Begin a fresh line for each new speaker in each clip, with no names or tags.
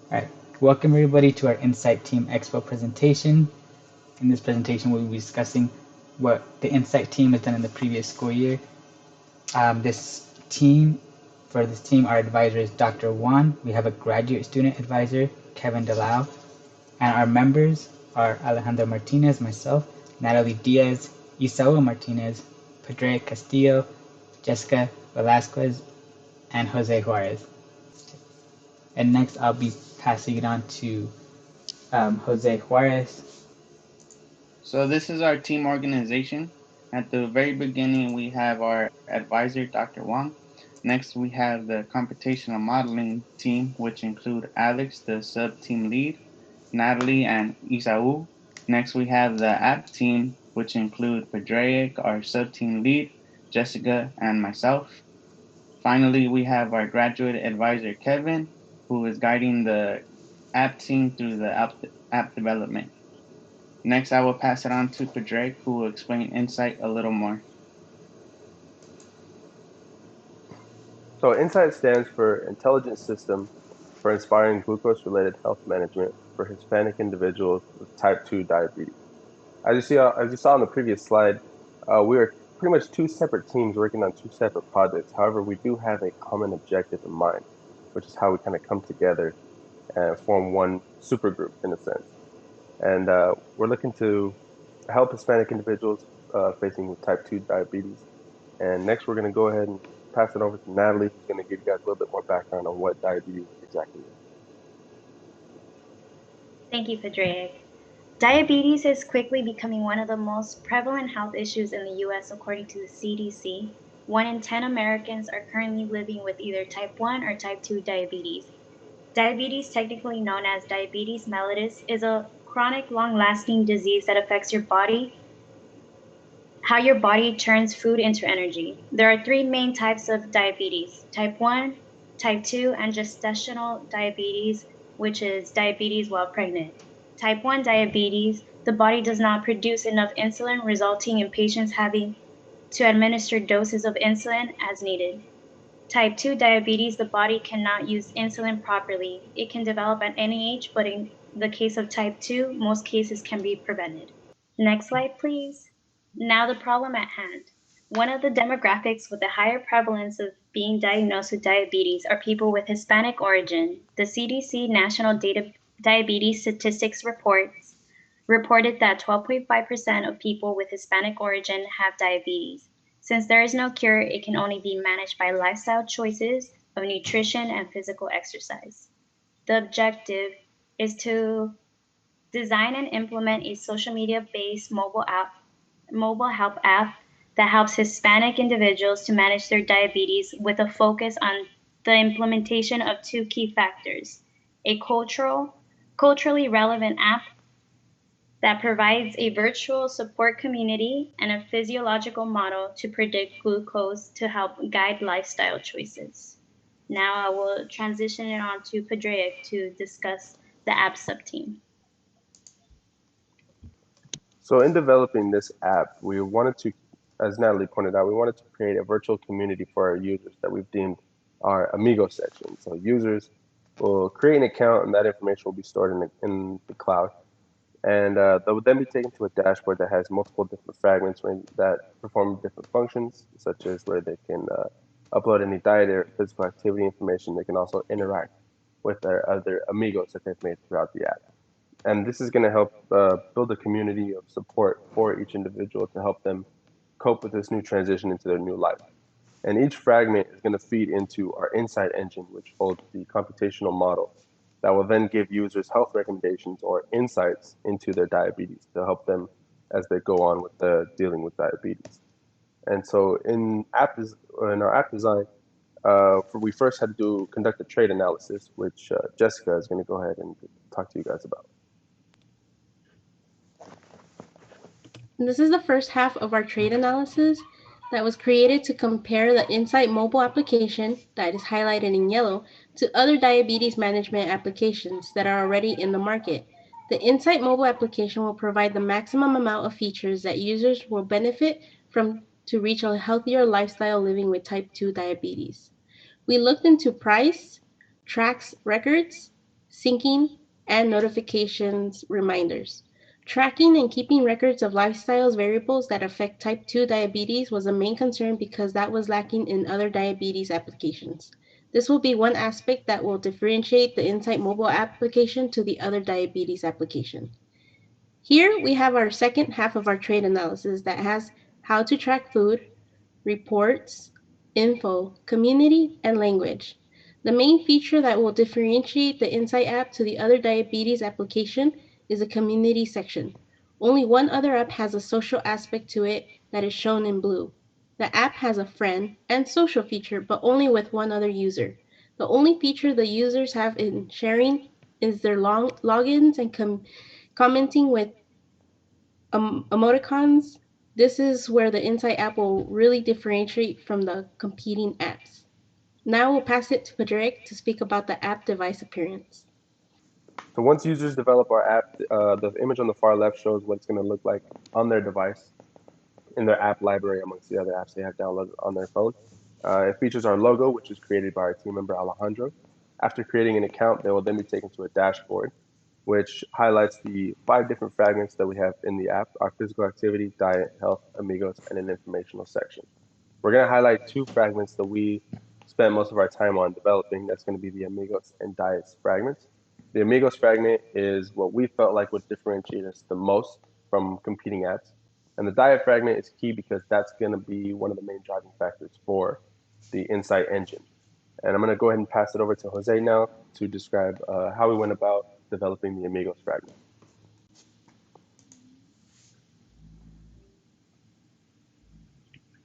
All right, welcome everybody to our Insight Team Expo presentation. In this presentation, we'll be discussing what the Insight team has done in the previous school year. For this team, our advisor is Dr. Juan. We have a graduate student advisor, Kevin Delao, and our members are Alejandro Martinez, myself, Natalie Diaz, Esau Martinez, Padraic Castillo, Jessica Velazquez, and Jose Juarez. And next, I'll be passing it on to Jose Juarez.
So this is our team organization. At the very beginning, we have our advisor, Dr. Wang. Next, we have the computational modeling team, which include Alex, the sub-team lead, Natalie, and Isau. Next, we have the app team, which include Padraic, our sub-team lead, Jessica, and myself. Finally, we have our graduate advisor, Kevin, who is guiding the app team through the app development. Next, I will pass it on to Padraic, who will explain Insight a little more.
So INSIGHT stands for Intelligent System for Inspiring Glucose-Related Health Management for Hispanic Individuals with Type 2 Diabetes. As you saw on the previous slide, we are pretty much two separate teams working on two separate projects. However, we do have a common objective in mind, which is how we kind of come together and form one supergroup in a sense. And we're looking to help Hispanic individuals facing with type 2 diabetes. And next, we're going to go ahead and pass it over to Natalie, who's going to give you guys a little bit more background on what diabetes exactly is.
Thank you, Padraic. Diabetes is quickly becoming one of the most prevalent health issues in the US according to the CDC. 1 in 10 Americans are currently living with either type 1 or type 2 diabetes. Diabetes, technically known as diabetes mellitus, is a chronic, long-lasting disease that affects how your body turns food into energy. There are 3 main types of diabetes: type 1, type 2, and gestational diabetes, which is diabetes while pregnant. Type 1 diabetes, the body does not produce enough insulin, resulting in patients having to administer doses of insulin as needed. Type 2 diabetes, the body cannot use insulin properly. It can develop at any age, but in the case of type 2, most cases can be prevented. Next slide, please. Now the problem at hand. One of the demographics with a higher prevalence of being diagnosed with diabetes are people with Hispanic origin. The CDC National Diabetes Statistics reported that 12.5% of people with Hispanic origin have diabetes. Since there is no cure, it can only be managed by lifestyle choices of nutrition and physical exercise. The objective is to design and implement a social media-based mobile help app that helps Hispanic individuals to manage their diabetes with a focus on the implementation of 2 key factors: a culturally relevant app that provides a virtual support community and a physiological model to predict glucose to help guide lifestyle choices. Now I will transition it on to Padraic to discuss the app subteam.
So in developing this app, we wanted to, as Natalie pointed out, we wanted to create a virtual community for our users that we've deemed our Amigo section. So users will create an account, and that information will be stored in the cloud. And that would then be taken to a dashboard that has multiple different fragments that perform different functions, such as where they can upload any diet or physical activity information. They can also interact with their other amigos that they've made throughout the app. And this is going to help build a community of support for each individual to help them cope with this new transition into their new life. And each fragment is going to feed into our Insight engine, which holds the computational model that will then give users health recommendations or insights into their diabetes to help them as they go on with dealing with diabetes. And so in our app design, we first had to conduct a trait analysis, which Jessica is going to go ahead and talk to you guys about.
This is the first half of our trait analysis that was created to compare the Insight mobile application, that is highlighted in yellow, to other diabetes management applications that are already in the market. The Insight mobile application will provide the maximum amount of features that users will benefit from to reach a healthier lifestyle living with type 2 diabetes. We looked into price, tracks records, syncing, and notifications reminders. Tracking and keeping records of lifestyles variables that affect type 2 diabetes was a main concern because that was lacking in other diabetes applications. This will be one aspect that will differentiate the Insight mobile application to the other diabetes application. Here we have our second half of our trait analysis that has how to track food, reports, info, community, and language. The main feature that will differentiate the Insight app to the other diabetes application is the community section. Only one other app has a social aspect to it that is shown in blue. The app has a friend and social feature, but only with one other user. The only feature the users have in sharing is their logins and commenting with emoticons. This is where the Insight app will really differentiate from the competing apps. Now we'll pass it to Padraic to speak about the app device appearance.
So once users develop our app, the image on the far left shows what it's going to look like on their device in their app library amongst the other apps they have downloaded on their phone. It features our logo, which is created by our team member Alejandro. After creating an account, they will then be taken to a dashboard, which highlights the 5 different fragments that we have in the app: our physical activity, diet, health, amigos, and an informational section. We're going to highlight 2 fragments that we spent most of our time on developing. That's going to be the amigos and diets fragments. The amigos fragment is what we felt like would differentiate us the most from competing apps. And the diet fragment is key because that's going to be one of the main driving factors for the Insight engine. And I'm going to go ahead and pass it over to Jose now to describe how we went about developing the amigos fragment.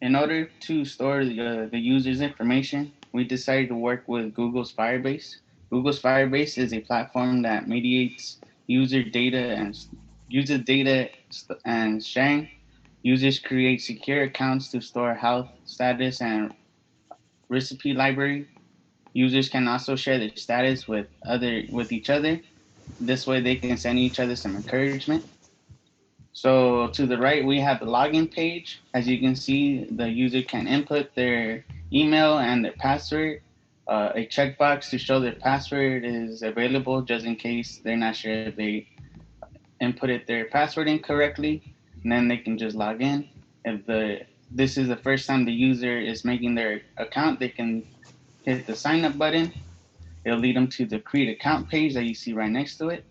In order to store the user's information, we decided to work with Google's Firebase. Google's Firebase is a platform that mediates user data and sharing. Users create secure accounts to store health status and recipe library. Users can also share their status with each other. This way they can send each other some encouragement. So to the right, we have the login page. As you can see, the user can input their email and their password. A checkbox to show their password is available just in case they're not sure if they inputted their password incorrectly, and then they can just log in. If this is the first time the user is making their account, they can hit the sign up button. It'll lead them to the create account page that you see right next to it.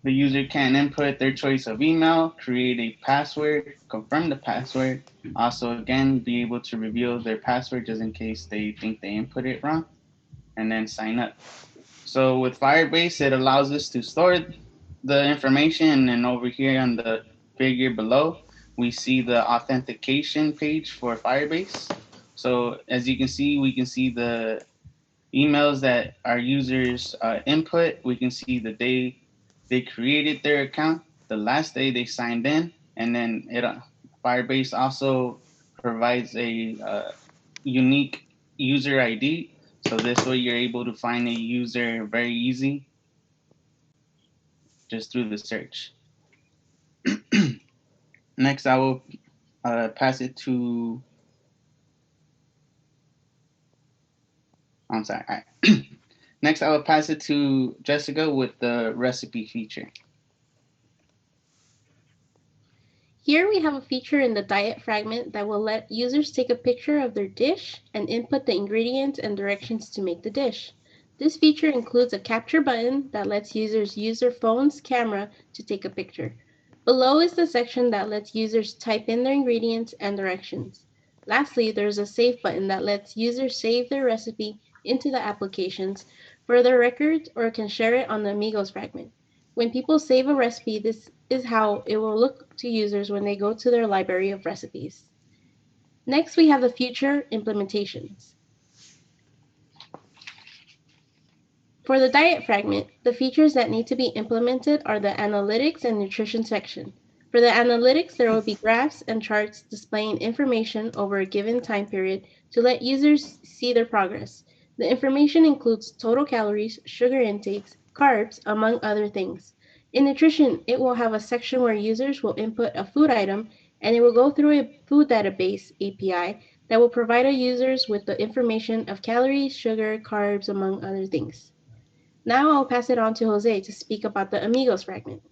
The user can input their choice of email, create a password, confirm the password. Also, again, be able to reveal their password just in case they think they input it wrong, and then sign up. So with Firebase, it allows us to store the information, and then over here on the figure below, we see the authentication page for Firebase. So as you can see, we can see the emails that our users input. We can see the day they created their account, the last day they signed in, and then Firebase also provides a unique user ID. So this way you're able to find a user very easy just through the search. Next, I will pass it to. I'm sorry. All right. Next, I will pass it to Jessica with the recipe feature.
Here we have a feature in the diet fragment that will let users take a picture of their dish and input the ingredients and directions to make the dish. This feature includes a capture button that lets users use their phone's camera to take a picture. Below is the section that lets users type in their ingredients and directions. Lastly, there's a save button that lets users save their recipe into the applications for their records or can share it on the Amigos fragment. When people save a recipe, this is how it will look to users when they go to their library of recipes. Next, we have the future implementations. For the diet fragment, the features that need to be implemented are the analytics and nutrition section. For the analytics, there will be graphs and charts displaying information over a given time period to let users see their progress. The information includes total calories, sugar intakes, carbs, among other things. In nutrition, it will have a section where users will input a food item and it will go through a food database API that will provide our users with the information of calories, sugar, carbs, among other things. Now I'll pass it on to Jose to speak about the Amigos fragment.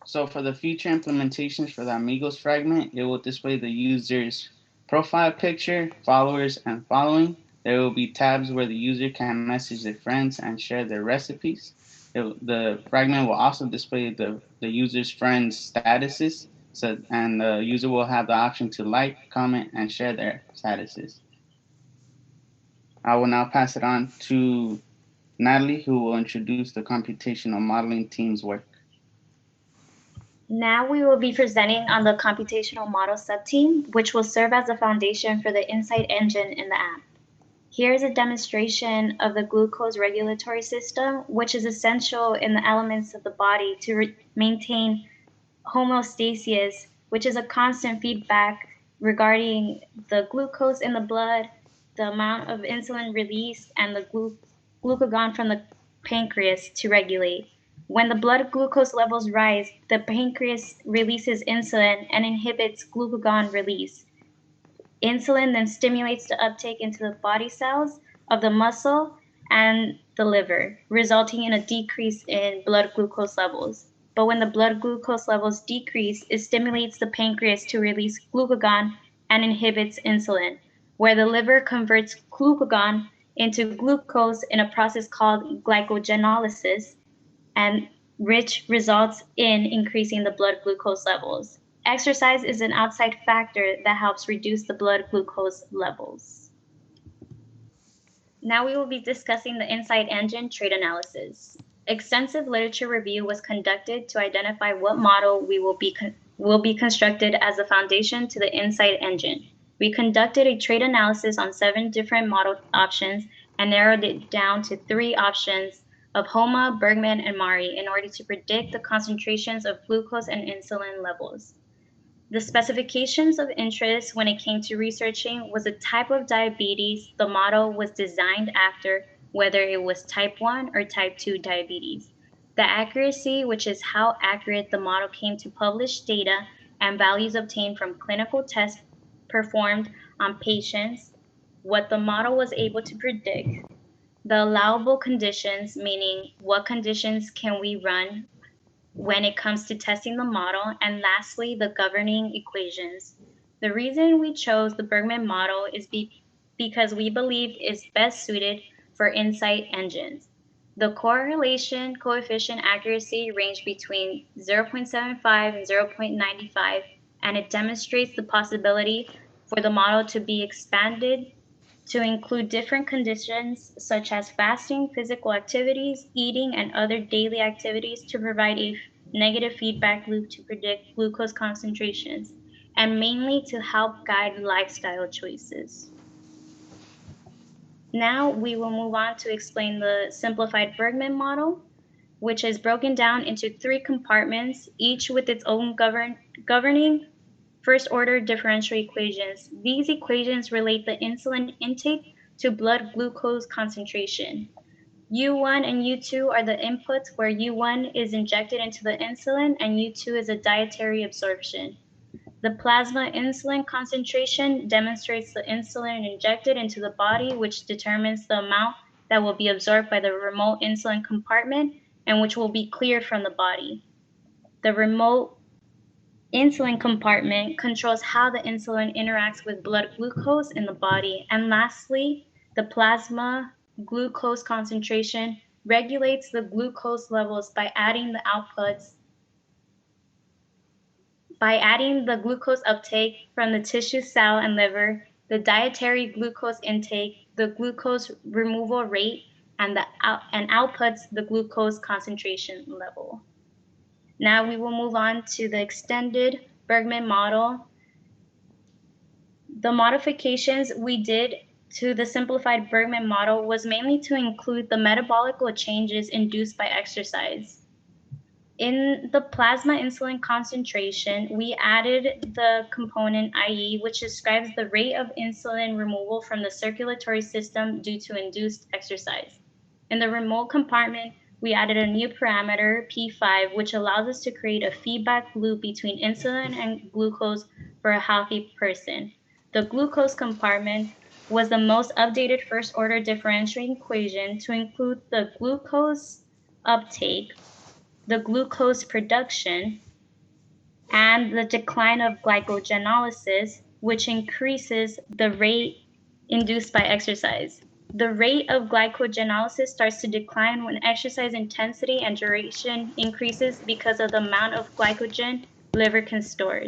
So for the future implementations for the Amigos fragment, it will display the user's profile picture, followers, and following. There will be tabs where the user can message their friends and share their recipes. The fragment will also display the user's friends' statuses, and the user will have the option to like, comment, and share their statuses. I will now pass it on to Natalie, who will introduce the computational modeling team's work.
Now we will be presenting on the computational model subteam, which will serve as the foundation for the insight engine in the app. Here is a demonstration of the glucose regulatory system, which is essential in the elements of the body to maintain homeostasis, which is a constant feedback regarding the glucose in the blood, the amount of insulin released, and the glucagon from the pancreas to regulate. When the blood glucose levels rise, the pancreas releases insulin and inhibits glucagon release. Insulin then stimulates the uptake into the body cells of the muscle and the liver, resulting in a decrease in blood glucose levels. But when the blood glucose levels decrease, it stimulates the pancreas to release glucagon and inhibits insulin, where the liver converts glucagon into glucose in a process called glycogenolysis, and which results in increasing the blood glucose levels. Exercise is an outside factor that helps reduce the blood glucose levels. Now we will be discussing the insight engine trait analysis. Extensive literature review was conducted to identify what model will be constructed as the foundation to the insight engine. We conducted a trait analysis on 7 different model options and narrowed it down to 3 options of HOMA, Bergman, and Mari in order to predict the concentrations of glucose and insulin levels. The specifications of interest when it came to researching was the type of diabetes the model was designed after, whether it was type 1 or type 2 diabetes. The accuracy, which is how accurate the model came to publish data and values obtained from clinical tests performed on patients, what the model was able to predict. The allowable conditions, meaning what conditions can we run when it comes to testing the model, and lastly, the governing equations. The reason we chose the Bergman model is because we believe it's best suited for insight engines. The correlation coefficient accuracy ranged between 0.75 and 0.95, and it demonstrates the possibility for the model to be expanded to include different conditions such as fasting, physical activities, eating, and other daily activities to provide a negative feedback loop to predict glucose concentrations, and mainly to help guide lifestyle choices. Now we will move on to explain the simplified Bergman model, which is broken down into 3 compartments, each with its own governing first-order differential equations. These equations relate the insulin intake to blood glucose concentration. U1 and U2 are the inputs where U1 is injected into the insulin and U2 is a dietary absorption. The plasma insulin concentration demonstrates the insulin injected into the body, which determines the amount that will be absorbed by the remote insulin compartment and which will be cleared from the body. The remote insulin compartment controls how the insulin interacts with blood glucose in the body. And lastly, the plasma glucose concentration regulates the glucose levels by adding the glucose uptake from the tissue, cell, and liver, the dietary glucose intake, the glucose removal rate, and outputs the glucose concentration level. Now we will move on to the extended Bergman model. The modifications we did to the simplified Bergman model was mainly to include the metabolical changes induced by exercise. In the plasma insulin concentration, we added the component IE, which describes the rate of insulin removal from the circulatory system due to induced exercise. In the remote compartment, we added a new parameter, P5, which allows us to create a feedback loop between insulin and glucose for a healthy person. The glucose compartment was the most updated first-order differential equation to include the glucose uptake, the glucose production, and the decline of glycogenolysis, which increases the rate induced by exercise. The rate of glycogenolysis starts to decline when exercise intensity and duration increases because of the amount of glycogen liver can store.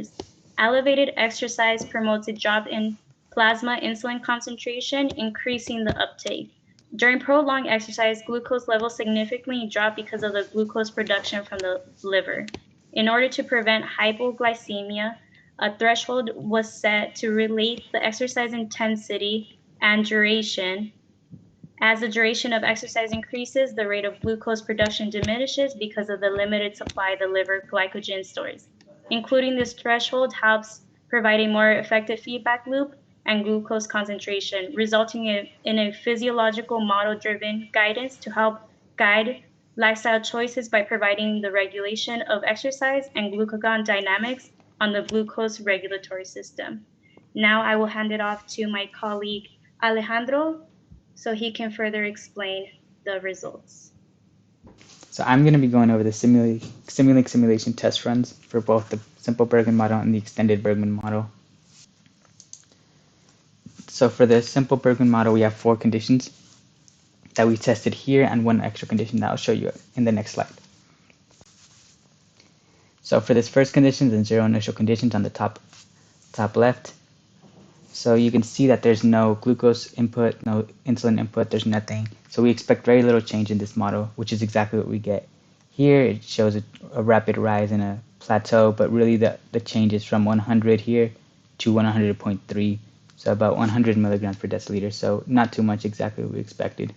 Elevated exercise promotes a drop in plasma insulin concentration, increasing the uptake. During prolonged exercise, glucose levels significantly drop because of the glucose production from the liver. In order to prevent hypoglycemia, a threshold was set to relate the exercise intensity and duration. As the duration of exercise increases, the rate of glucose production diminishes because of the limited supply the liver glycogen stores. Including this threshold helps provide a more effective feedback loop and glucose concentration, resulting in a physiological model-driven guidance to help guide lifestyle choices by providing the regulation of exercise and glucagon dynamics on the glucose regulatory system. Now I will hand it off to my colleague Alejandro so he can further explain the results.
So I'm going to be going over the simulation test runs for both the simple Bergman model and the extended Bergman model. So for the simple Bergman model, we have 4 conditions that we tested here and 1 extra condition that I'll show you in the next slide. So for this first condition, the 0 initial conditions on the top left. So you can see that there's no glucose input, no insulin input, there's nothing. So we expect very little change in this model, which is exactly what we get. Here it shows a rapid rise and a plateau, but really the change is from 100 here to 100.3, so about 100 milligrams per deciliter, so not too much, exactly what we expected.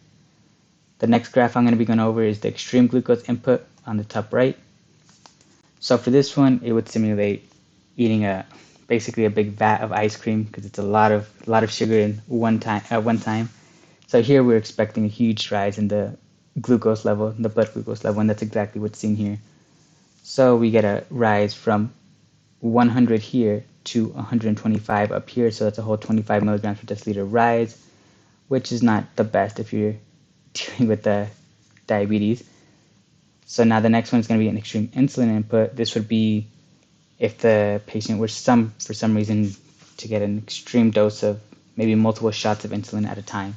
The next graph I'm going to be going over is the extreme glucose input on the top right. So for this one, it would simulate eating basically a big vat of ice cream because it's a lot of sugar in one time. So here we're expecting a huge rise in the glucose level, the blood glucose level, and that's exactly what's seen here. So we get a rise from 100 here to 125 up here, so that's a whole 25 milligrams per deciliter rise, which is not the best if you're dealing with the diabetes. So now the next one is going to be an extreme insulin input. This would be if the patient were for some reason to get an extreme dose of maybe multiple shots of insulin at a time.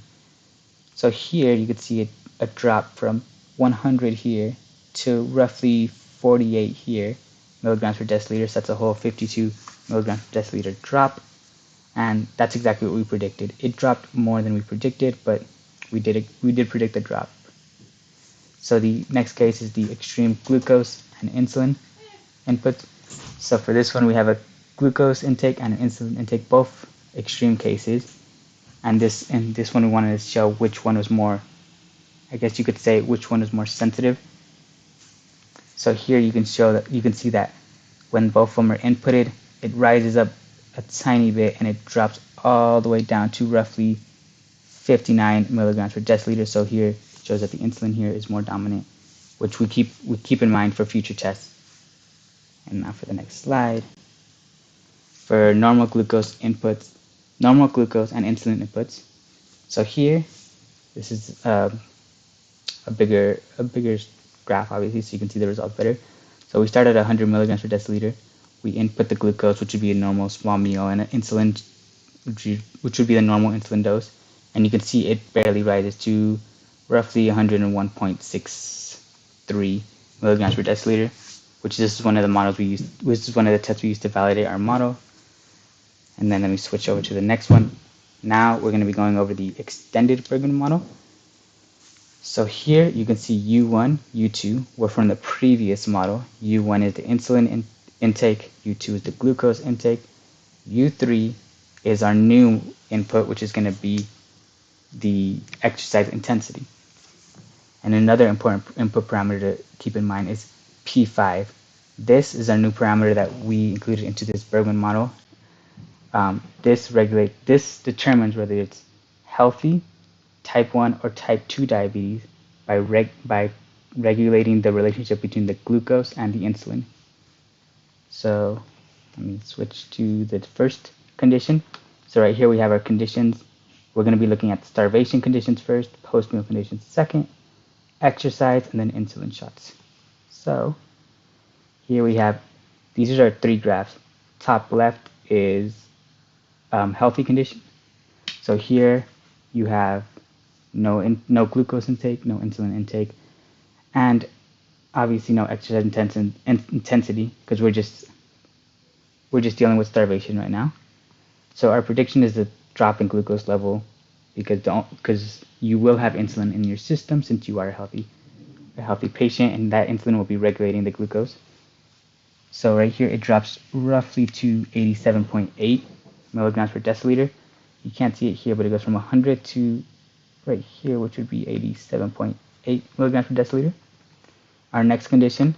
So here you could see a drop from 100 here to roughly 48 here milligrams per deciliter. So that's a whole 52 milligrams per deciliter drop, and that's exactly what we predicted. It dropped more than we predicted, but we did predict a drop. So the next case is the extreme glucose and insulin input. So for this one, we have a glucose intake and an insulin intake, both extreme cases. And this one, we wanted to show which one was more, I guess you could say, which one is more sensitive. So here you can see that when both of them are inputted, it rises up a tiny bit and it drops all the way down to roughly 59 milligrams per deciliter. So here it shows that the insulin here is more dominant, which we keep in mind for future tests. And now for the next slide. For normal glucose and insulin inputs. So here, this is a bigger graph, obviously, so you can see the results better. So we start at 100 milligrams per deciliter. We input the glucose, which would be a normal small meal, and an insulin, which would be the normal insulin dose. And you can see it barely rises to roughly 101.63 milligrams per deciliter, which is one of the models we used, which is one of the tests we used to validate our model. And then let me switch over to the next one. Now we're going to be going over the extended Bergman model. So here you can see U1, U2 were from the previous model. U1 is the insulin intake, U2 is the glucose intake, U3 is our new input, which is going to be the exercise intensity. And another important input parameter to keep in mind is P5. This is our new parameter that we included into this Bergman model. This determines whether it's healthy, type 1 or type 2 diabetes by regulating the relationship between the glucose and the insulin. So let me switch to the first condition. So right here we have our conditions We're going to be looking at starvation conditions first, post-meal conditions second, exercise, and then insulin shots. So here we have, these are our 3 graphs. Top left is healthy condition. So here you have no glucose intake, no insulin intake, and obviously no exercise intensity because we're just dealing with starvation right now. So our prediction is a drop in glucose level because you will have insulin in your system since you are a healthy patient, and that insulin will be regulating the glucose. So right here it drops roughly to 87.8 milligrams per deciliter. You can't see it here, but it goes from 100 to right here, which would be 87.8 milligrams per deciliter. Our next condition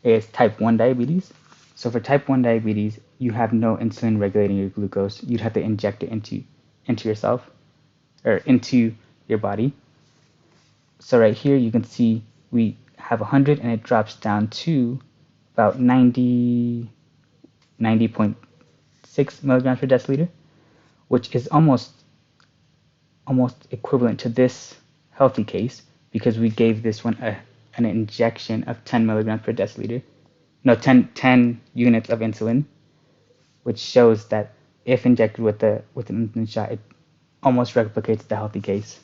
is type 1 diabetes. So for type 1 diabetes, you have no insulin regulating your glucose. You'd have to inject it into yourself or into your body. So right here you can see we have 100 and it drops down to about 90.6 milligrams per deciliter, which is almost equivalent to this healthy case because we gave this one an injection of 10 milligrams per deciliter. No, 10 units of insulin, which shows that if injected with an insulin shot, it almost replicates the healthy case.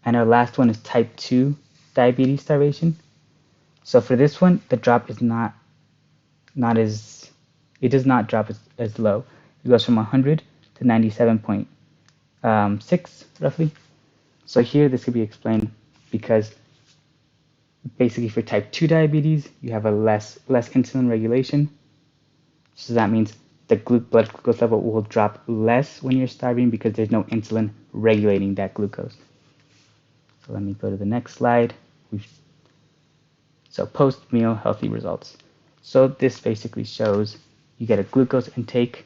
And our last one is type 2 diabetes starvation. So for this one, the drop is it does not drop as low. It goes from 100 to 97.6 roughly. So here this could be explained because basically for type 2 diabetes, you have a less insulin regulation. So that means the blood glucose level will drop less when you're starving because there's no insulin regulating that glucose. So let me go to the next slide. So post-meal healthy results. So this basically shows you get a glucose intake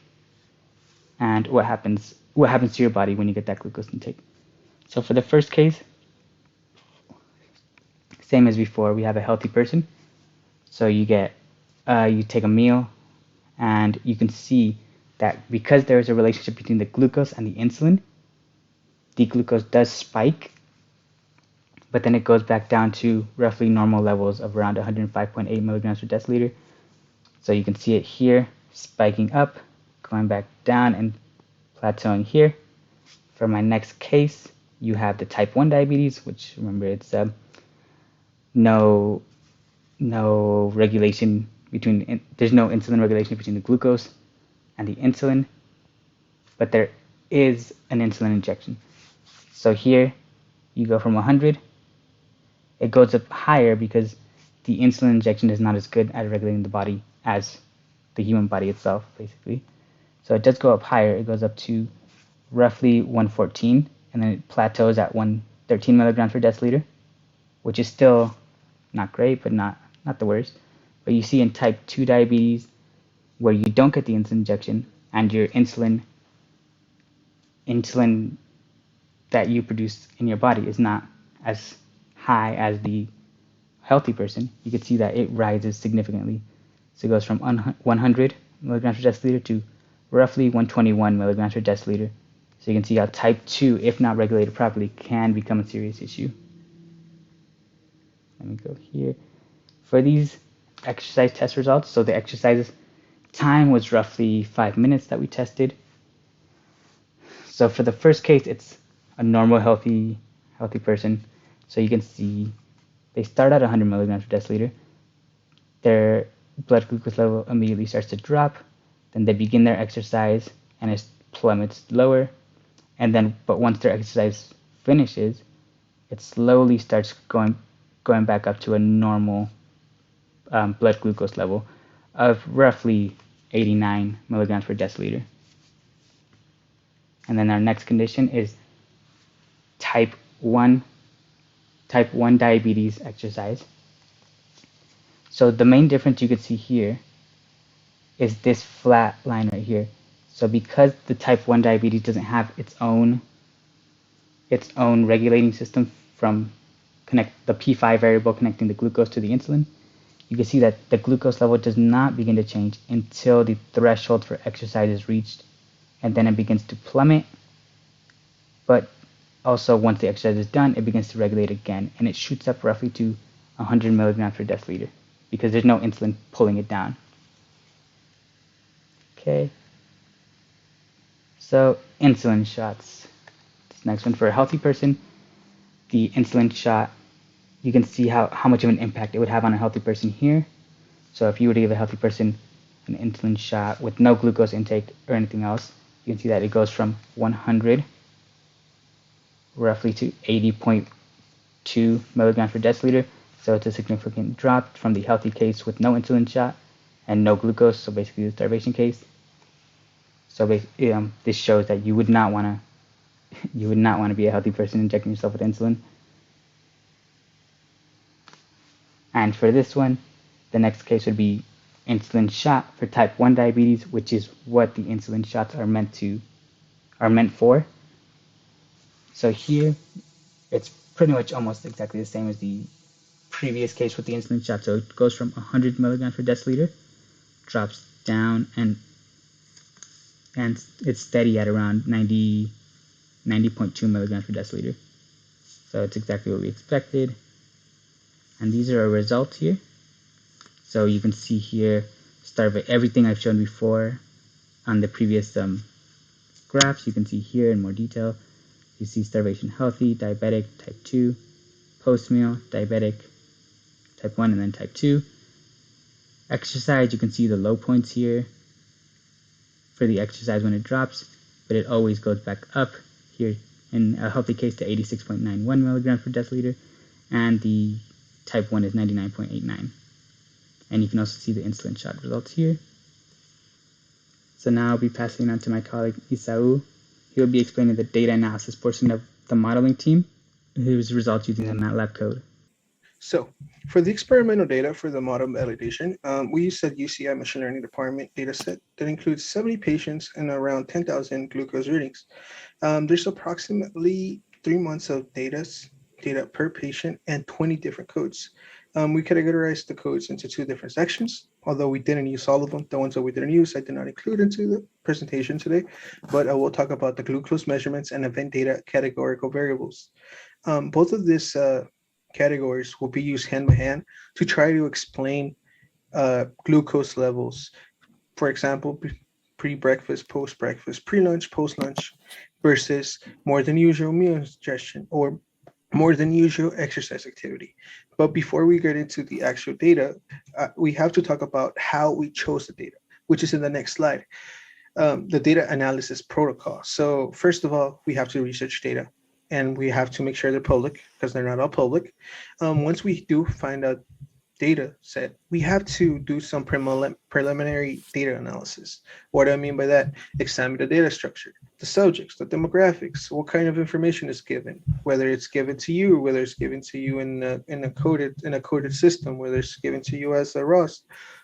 and what happens to your body when you get that glucose intake. So for the first case, same as before, we have a healthy person. So you take a meal and you can see that because there is a relationship between the glucose and the insulin, the glucose does spike, but then it goes back down to roughly normal levels of around 105.8 milligrams per deciliter. So you can see it here, spiking up, going back down, and plateauing here. For my next case, you have the type 1 diabetes, which remember it's no regulation between, there's no insulin regulation between the glucose and the insulin, but there is an insulin injection. So here you go from 100, it goes up higher because the insulin injection is not as good at regulating the body as the human body itself, basically. So it does go up higher. It goes up to roughly 114, and then it plateaus at 113 milligrams per deciliter, which is still not great, but not the worst. But you see in type 2 diabetes, where you don't get the insulin injection, and your insulin that you produce in your body is not as high as the healthy person, you can see that it rises significantly. So it goes from 100 milligrams per deciliter to roughly 121 milligrams per deciliter. So you can see how type 2, if not regulated properly, can become a serious issue. Let me go here. For these exercise test results, so the exercises time was roughly 5 minutes that we tested. So for the first case, it's a normal healthy person. So you can see they start at 100 milligrams per deciliter. Their blood glucose level immediately starts to drop. Then they begin their exercise and it plummets lower. And then, but once their exercise finishes, it slowly starts going back up to a normal blood glucose level of roughly 89 milligrams per deciliter. And then our next condition is type 1 diabetes exercise. So the main difference you could see here is this flat line right here. So because the type 1 diabetes doesn't have its own regulating system from the P5 variable connecting the glucose to the insulin, you can see that the glucose level does not begin to change until the threshold for exercise is reached, and then it begins to plummet, but also once the exercise is done, it begins to regulate again, and it shoots up roughly to 100 milligrams per deciliter because there's no insulin pulling it down. Okay, so insulin shots. This next one, for a healthy person, the insulin shot, you can see how much of an impact it would have on a healthy person here. So if you were to give a healthy person an insulin shot with no glucose intake or anything else, you can see that it goes from 100 roughly to 80.2 milligrams per deciliter. So it's a significant drop from the healthy case with no insulin shot and no glucose, so basically the starvation case. So this shows that you would not want to be a healthy person injecting yourself with insulin. And for this one, the next case would be insulin shot for type 1 diabetes, which is what the insulin shots are meant for. So here, it's pretty much almost exactly the same as the previous case with the insulin shot. So it goes from 100 milligrams per deciliter, drops down, and it's steady at around 90.2 milligrams per deciliter. So it's exactly what we expected. And these are our results here. So you can see here, everything I've shown before on the previous graphs, you can see here in more detail. You see starvation healthy, diabetic, type 2, post-meal, diabetic, type 1, and then type 2. Exercise, you can see the low points here for the exercise when it drops, but it always goes back up here in a healthy case to 86.91 milligrams per deciliter, and the type 1 is 99.89. And you can also see the insulin shot results here. So now I'll be passing on to my colleague Esau. He will be explaining the data analysis portion of the modeling team, whose results using the Matlab code.
So for the experimental data for the model validation, we used a UCI machine learning department data set that includes 70 patients and around 10,000 glucose readings. There's approximately 3 months of data per patient and 20 different codes. We categorized the codes into 2 different sections, although we didn't use all of them. The ones that we didn't use, I did not include into the presentation today, but I will talk about the glucose measurements and event data categorical variables. Both of these categories will be used hand by hand to try to explain glucose levels. For example, pre-breakfast, post-breakfast, pre-lunch, post-lunch, versus more than usual meal ingestion or more than usual exercise activity. But before we get into the actual data, we have to talk about how we chose the data, which is in the next slide. The data analysis protocol. So first of all, we have to research data, and we have to make sure they're public because they're not all public. Once we do find a data set, we have to do some preliminary data analysis. What do I mean by that? Examine the data structure, the subjects, the demographics, what kind of information is given, whether it's given to you, whether it's given to you in a coded system, whether it's given to you as a raw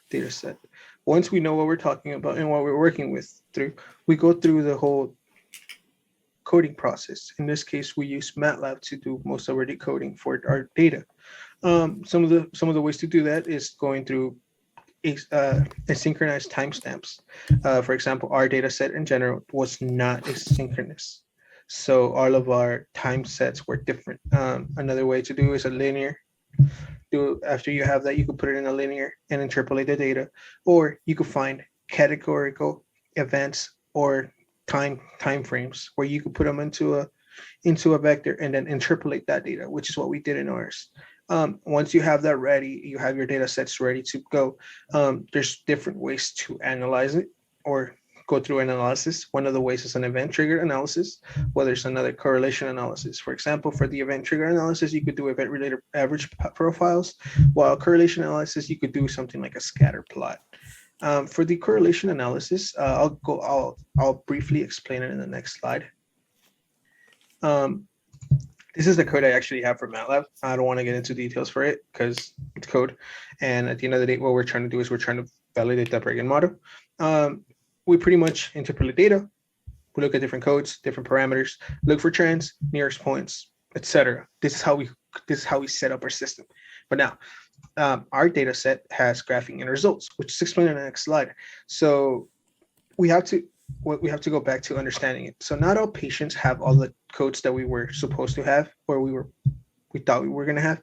data set. Once we know what we're talking about and what we're working with we go through the whole coding process. In this case, we use Matlab to do most of our decoding for our data. Some of the ways to do that is going through asynchronous timestamps. For example, our data set in general was not asynchronous, so all of our time sets were different. Another way to do is a linear. After you have that, you could put it in a linear and interpolate the data, or you could find categorical events or time frames where you could put them into a vector and then interpolate that data, which is what we did in ours. Once you have that ready, you have your data sets ready to go. There's different ways to analyze it or go through an analysis. One of the ways is an event trigger analysis, where there's another correlation analysis. For example, for the event trigger analysis, you could do event related average profiles, while correlation analysis, you could do something like a scatter plot. For the correlation analysis, I'll briefly explain it in the next slide. This is the code I actually have for Matlab. I don't want to get into details for it because it's code. And at the end of the day, what we're trying to do is we're trying to validate the Bergman model. We pretty much interpolate data. We look at different codes, different parameters, look for trends, nearest points, etc. This is how we set up our system. But now, our data set has graphing and results, which is explained in the next slide. So we have to we have to go back to understanding it. So not all patients have all the codes that we were supposed to have, or we thought we were going to have.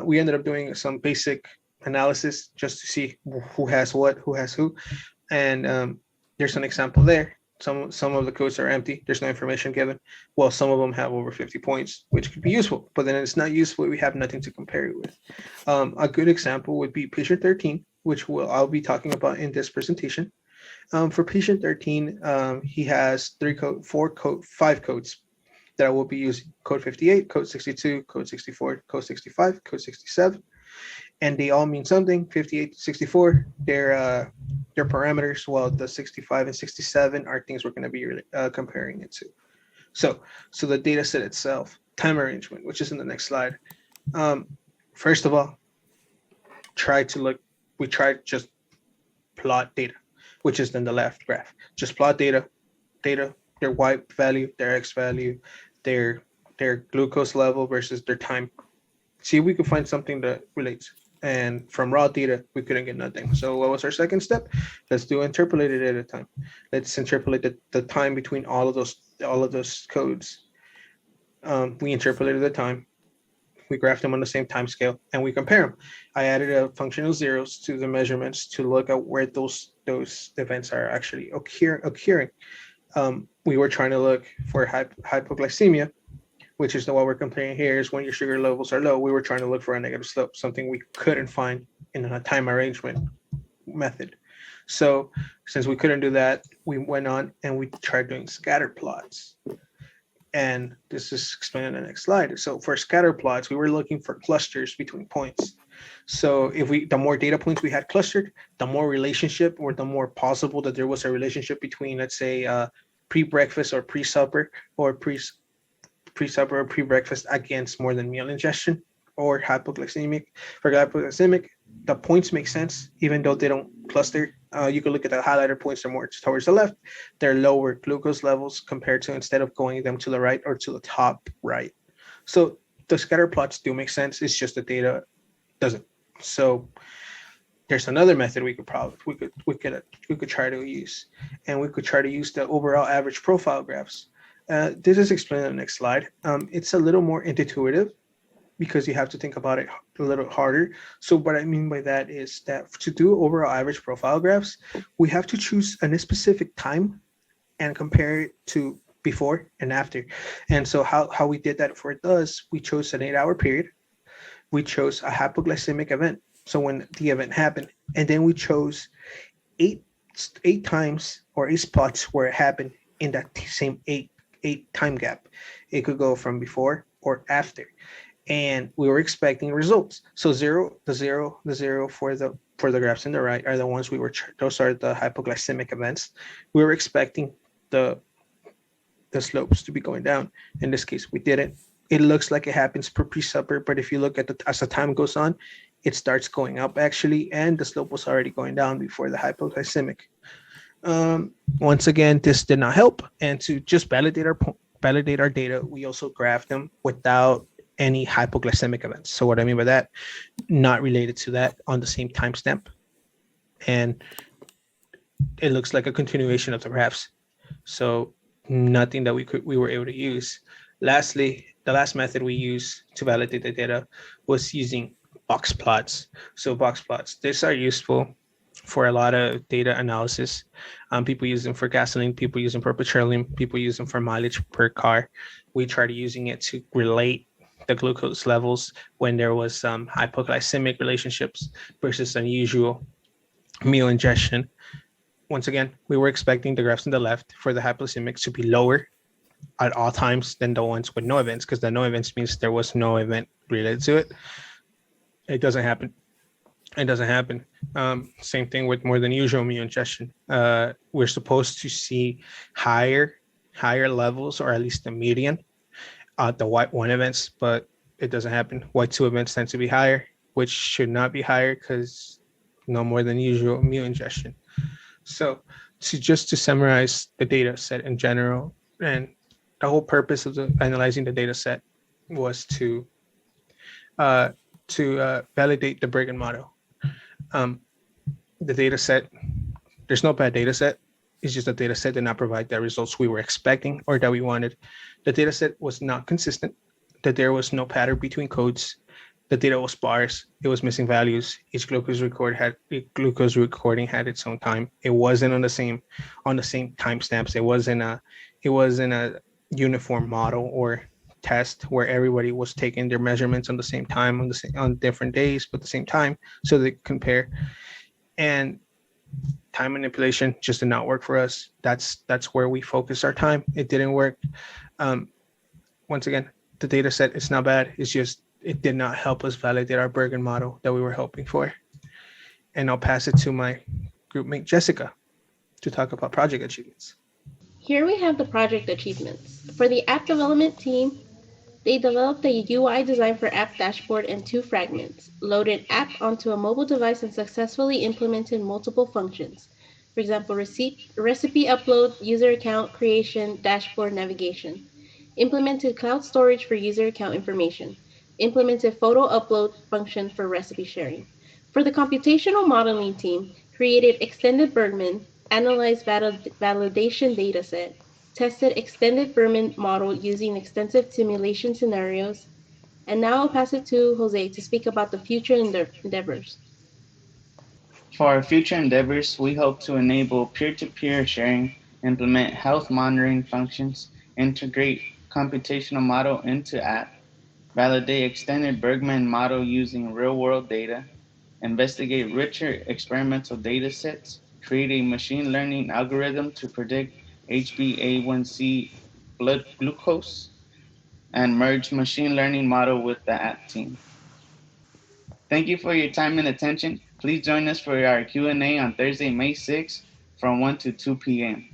We ended up doing some basic analysis just to see who has what, who has who, and there's an example there. Some of the codes are empty. There's no information given. Well, some of them have over 50 points, which could be useful, but then it's not useful. We have nothing to compare it with. A good example would be patient 13, which I'll be talking about in this presentation. For patient 13, he has five codes that I will be using: code 58, code 62, code 64, code 65, code 67, and they all mean something. 58, 64, they're parameters, while the 65 and 67 are things we're going to be comparing it to. So the data set itself, time arrangement, which is in the next slide. First of all, we tried just plot data, which is in the left graph. Just plot data, their Y value, their X value, their glucose level versus their time. See if we could find something that relates. And from raw data, we couldn't get nothing. So what was our second step? Let's do interpolated data time. Let's interpolate the time between all of those codes. We interpolated the time. We graphed them on the same time scale, and we compare them. I added a function of zeros to the measurements to look at where those events are actually occurring. We were trying to look for hypoglycemia, which is what we're comparing here, is when your sugar levels are low. We were trying to look for a negative slope, something we couldn't find in a time arrangement method. So since we couldn't do that, we went on and we tried doing scatter plots. And this is explained in the next slide. So for scatter plots, we were looking for clusters between points. So the more data points we had clustered, the more relationship, or the more possible that there was a relationship between, let's say, pre-breakfast or pre-supper, or pre-supper or pre-breakfast against more than meal ingestion, or hypoglycemic. For hypoglycemic, the points make sense, even though they don't cluster. You can look at the highlighted points, they're more towards the left. They're lower glucose levels compared to, instead of going them to the right or to the top right. So the scatter plots do make sense. It's just the data doesn't. So there's another method we could try to use, and we could try to use the overall average profile graphs. This is explained on the next slide. It's a little more intuitive because you have to think about it a little harder. So what I mean by that is that to do overall average profile graphs, we have to choose a specific time and compare it to before and after. And so how we did that for us, we chose an 8-hour period. We chose a hypoglycemic event, so when the event happened, and then we chose eight times or 8 spots where it happened in that same eight time gap. It could go from before or after, and we were expecting results. So the zero for the graphs on the right are the ones those are the hypoglycemic events. We were expecting the slopes to be going down. In this case, we didn't. It looks like it happens per pre-supper, but if you look at as the time goes on, it starts going up actually, and the slope was already going down before the hypoglycemic. Once again, this did not help, and to just validate our data, we also graphed them without any hypoglycemic events. So what I mean by that, not related to that on the same timestamp, and it looks like a continuation of the graphs. So nothing that we were able to use. Lastly, the last method we used to validate the data was using box plots. So box plots, these are useful for a lot of data analysis. People use them for gasoline, people use them for petroleum, people use them for mileage per car. We tried using it to relate the glucose levels when there was some hypoglycemic relationships versus unusual meal ingestion. Once again, we were expecting the graphs on the left for the hypoglycemic to be lower at all times than the ones with no events, because the no events means there was no event related to it. It doesn't happen. Same thing with more than usual meal ingestion. We're supposed to see higher levels, or at least the median at the white 1 events, but it doesn't happen. White 2 events tend to be higher, which should not be higher because no more than usual meal ingestion. So to summarize the data set in general, and the whole purpose of analyzing the data set was to validate the Bergman model. The data set, there's no bad data set. It's just the data set did not provide the results we were expecting or that we wanted. The data set was not consistent, that there was no pattern between codes, the data was sparse, it was missing values. Each glucose recording had its own time. It wasn't on the same timestamps. It wasn't a uniform model or test where everybody was taking their measurements on the same time on different days but the same time so they compare. And time manipulation just did not work for us. That's where we focus our time. It didn't work. Um, Once again, the data set is not bad. It's just it did not help us validate our Bergman model that we were hoping for. And I'll pass it to my groupmate Jessica to talk about project achievements.
Here we have the project achievements. For the app development team, they developed a UI design for app dashboard and 2 fragments, loaded app onto a mobile device and successfully implemented multiple functions. For example, recipe upload, user account creation, dashboard navigation. Implemented cloud storage for user account information. Implemented photo upload function for recipe sharing. For the computational modeling team, created extended Bergman, analyzed validation dataset, tested extended Bergman model using extensive simulation scenarios. And now I'll pass it to Jose to speak about the future endeavors.
For our future endeavors, we hope to enable peer-to-peer sharing, implement health monitoring functions, integrate computational model into app, validate extended Bergman model using real-world data, investigate richer experimental data sets, create a machine learning algorithm to predict HbA1c blood glucose, and merge machine learning model with the app team. Thank you for your time and attention. Please join us for our Q&A on Thursday, May 6th from 1 to 2 p.m.